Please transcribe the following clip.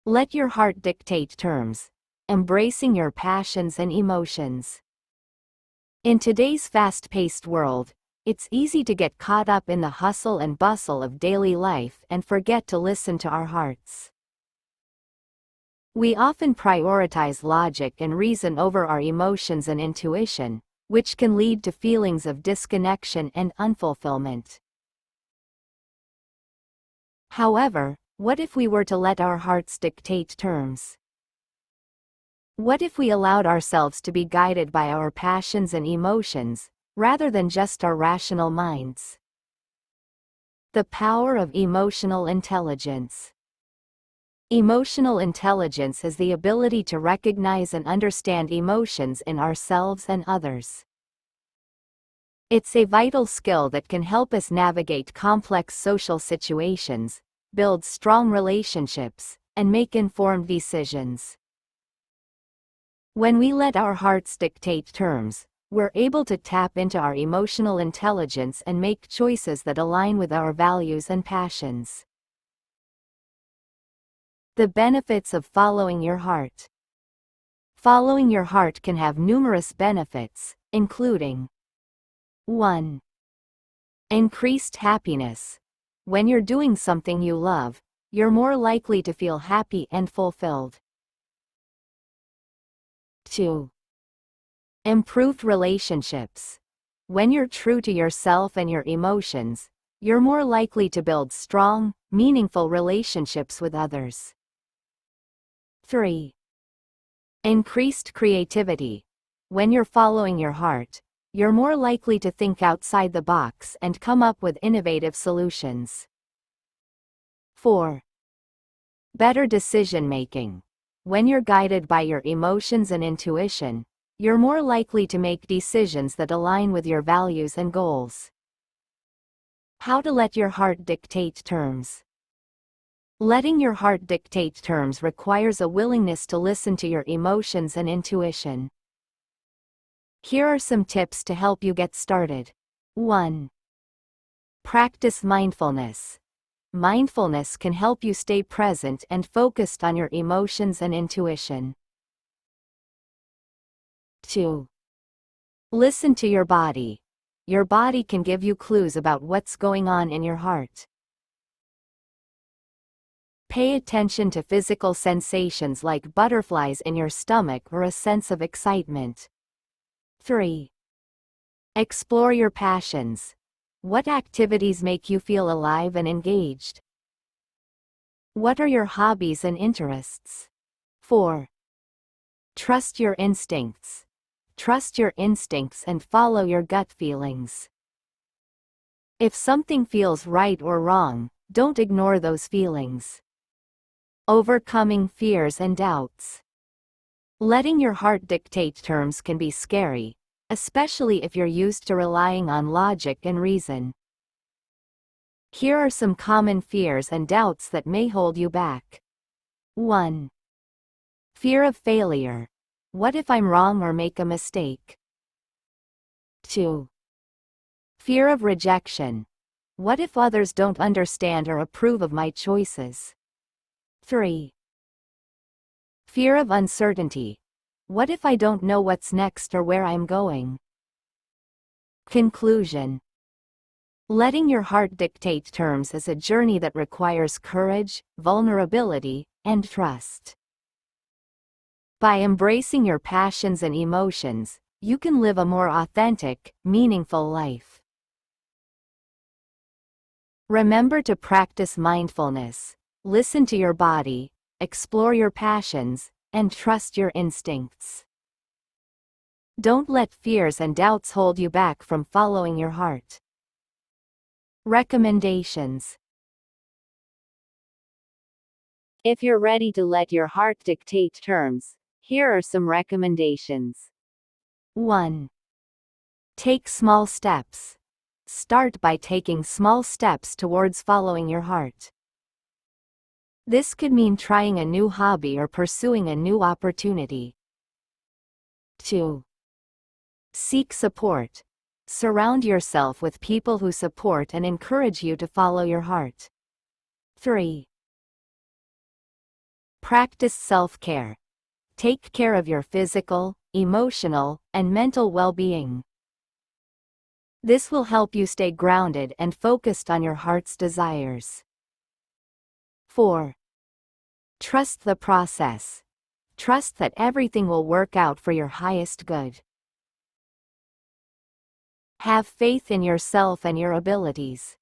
Let your heart dictate terms, embracing your passions and emotions. In today's fast-paced world, it's easy to get caught up in the hustle and bustle of daily life and forget to listen to our hearts. We often prioritize logic and reason over our emotions and intuition, which can lead to feelings of disconnection and unfulfillment. However, what if we were to let our hearts dictate terms? What if we allowed ourselves to be guided by our passions and emotions, rather than just our rational minds? The power of emotional intelligence. Emotional intelligence is the ability to recognize and understand emotions in ourselves and others. It's a vital skill that can help us navigate complex social situations, build strong relationships, and make informed decisions. When we let our hearts dictate terms, we're able to tap into our emotional intelligence and make choices that align with our values and passions. The benefits of following your heart. Following your heart can have numerous benefits, including 1. Increased happiness. When you're doing something you love, you're more likely to feel happy and fulfilled. 2. Improved relationships. When you're true to yourself and your emotions, you're more likely to build strong, meaningful relationships with others. 3. Increased creativity. When you're following your heart, you're more likely to think outside the box and come up with innovative solutions. 4. Better decision-making. When you're guided by your emotions and intuition, you're more likely to make decisions that align with your values and goals. How to let your heart dictate terms. Letting your heart dictate terms requires a willingness to listen to your emotions and intuition. Here are some tips to help you get started. 1. Practice mindfulness. Mindfulness can help you stay present and focused on your emotions and intuition. 2. Listen to your body. Your body can give you clues about what's going on in your heart. Pay attention to physical sensations like butterflies in your stomach or a sense of excitement. 3. Explore your passions. What activities make you feel alive and engaged? What are your hobbies and interests? 4. Trust your instincts. Trust your instincts and follow your gut feelings. If something feels right or wrong, don't ignore those feelings. Overcoming fears and doubts. Letting your heart dictate terms can be scary, especially if you're used to relying on logic and reason. Here are some common fears and doubts that may hold you back. 1. Fear of failure. What if I'm wrong or make a mistake? 2. Fear of rejection. What if others don't understand or approve of my choices? 3. Fear of uncertainty. What if I don't know what's next or where I'm going? Conclusion. Letting your heart dictate terms is a journey that requires courage, vulnerability, and trust. By embracing your passions and emotions, you can live a more authentic, meaningful life. Remember to practice mindfulness, listen to your body, explore your passions, and trust your instincts. Don't let fears and doubts hold you back from following your heart. Recommendations. If you're ready to let your heart dictate terms, here are some recommendations. 1. Take small steps. Start by taking small steps towards following your heart. This could mean trying a new hobby or pursuing a new opportunity. 2. Seek support. Surround yourself with people who support and encourage you to follow your heart. 3. Practice self-care. Take care of your physical, emotional, and mental well-being. This will help you stay grounded and focused on your heart's desires. 4. Trust the process. Trust that everything will work out for your highest good. Have faith in yourself and your abilities.